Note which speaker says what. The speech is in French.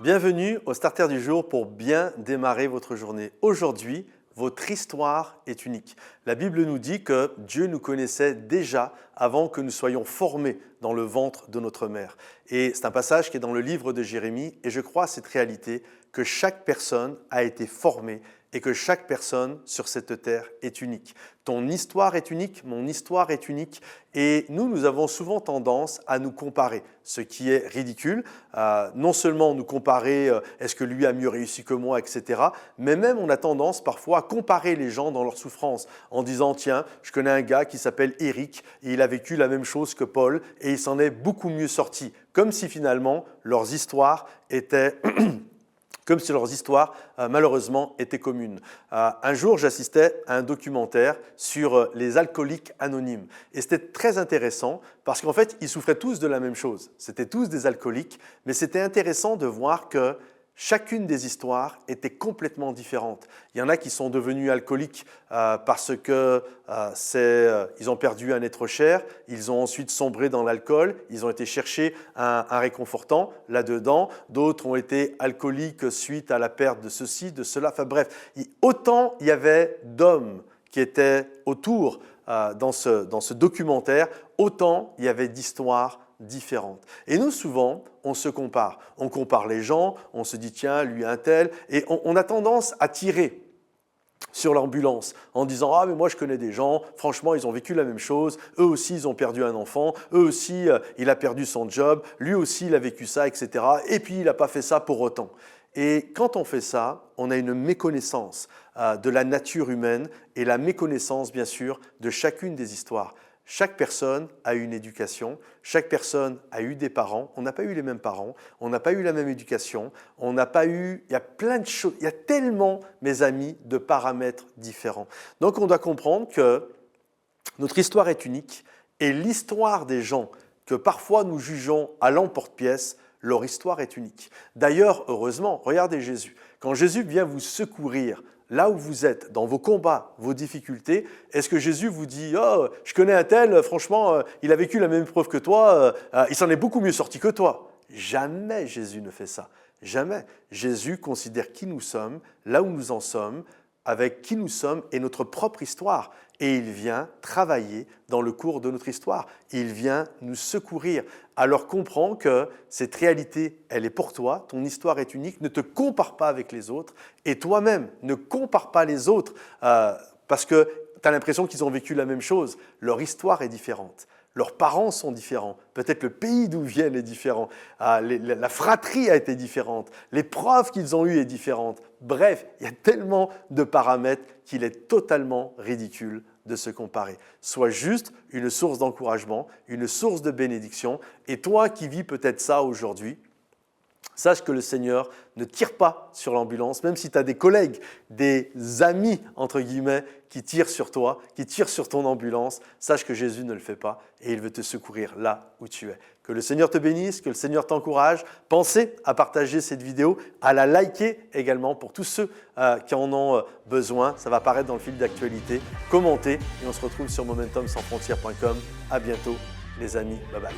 Speaker 1: Bienvenue au Starter du jour pour bien démarrer votre journée. Aujourd'hui, votre histoire est unique. La Bible nous dit que Dieu nous connaissait déjà avant que nous soyons formés dans le ventre de notre mère. Et c'est un passage qui est dans le livre de Jérémie et je crois à cette réalité que chaque personne a été formée et que chaque personne sur cette terre est unique. Ton histoire est unique, mon histoire est unique et nous avons souvent tendance à nous comparer, ce qui est ridicule. Non seulement nous comparer, est-ce que lui a mieux réussi que moi, etc. Mais même on a tendance parfois à comparer les gens dans leur souffrance en disant tiens, je connais un gars qui s'appelle Eric et il a vécu la même chose que Paul et il s'en est beaucoup mieux sorti. Comme si finalement leurs histoires étaient... comme si leurs histoires, malheureusement, étaient communes. Un jour, j'assistais à un documentaire sur les alcooliques anonymes. Et c'était très intéressant parce qu'en fait, ils souffraient tous de la même chose. C'était tous des alcooliques, mais c'était intéressant de voir que chacune des histoires était complètement différente. Il y en a qui sont devenus alcooliques parce qu'ils ont perdu un être cher, ils ont ensuite sombré dans l'alcool, ils ont été chercher un réconfortant là-dedans. D'autres ont été alcooliques suite à la perte de ceci, de cela. Enfin bref, autant il y avait d'hommes qui étaient autour dans ce documentaire, autant il y avait d'histoires différentes. Et nous, souvent, on se compare. On compare les gens, on se dit, tiens, lui, un tel, et on a tendance à tirer sur l'ambulance en disant « Ah, mais moi, je connais des gens, franchement, ils ont vécu la même chose, eux aussi, ils ont perdu un enfant, eux aussi, il a perdu son job, lui aussi, il a vécu ça, etc. Et puis, il n'a pas fait ça pour autant. » Et quand on fait ça, on a une méconnaissance de la nature humaine et la méconnaissance, bien sûr, de chacune des histoires. Chaque personne a eu une éducation, chaque personne a eu des parents, on n'a pas eu les mêmes parents, on n'a pas eu la même éducation, on n'a pas eu, il y a plein de choses, il y a tellement, mes amis, de paramètres différents. Donc on doit comprendre que notre histoire est unique et l'histoire des gens que parfois nous jugeons à l'emporte-pièce, leur histoire est unique. D'ailleurs, heureusement, regardez Jésus. Quand Jésus vient vous secourir, là où vous êtes, dans vos combats, vos difficultés, est-ce que Jésus vous dit « Oh, je connais un tel, franchement, il a vécu la même épreuve que toi, il s'en est beaucoup mieux sorti que toi ». Jamais Jésus ne fait ça. Jamais. Jésus considère qui nous sommes, là où nous en sommes, avec qui nous sommes et notre propre histoire. Et il vient travailler dans le cours de notre histoire. Il vient nous secourir. Alors comprends que cette réalité, elle est pour toi, ton histoire est unique, ne te compare pas avec les autres et toi-même, ne compare pas les autres parce que tu as l'impression qu'ils ont vécu la même chose. Leur histoire est différente. Leurs parents sont différents, peut-être le pays d'où ils viennent est différent, la fratrie a été différente, l'épreuve qu'ils ont eue est différente. Bref, il y a tellement de paramètres qu'il est totalement ridicule de se comparer. Sois juste une source d'encouragement, une source de bénédiction. Et toi qui vis peut-être ça aujourd'hui, sache que le Seigneur ne tire pas sur l'ambulance, même si tu as des collègues, des amis, entre guillemets, qui tirent sur toi, qui tirent sur ton ambulance. Sache que Jésus ne le fait pas et il veut te secourir là où tu es. Que le Seigneur te bénisse, que le Seigneur t'encourage. Pensez à partager cette vidéo, à la liker également pour tous ceux qui en ont besoin. Ça va apparaître dans le fil d'actualité. Commentez et on se retrouve sur momentumsansfrontières.com. À bientôt les amis. Bye bye.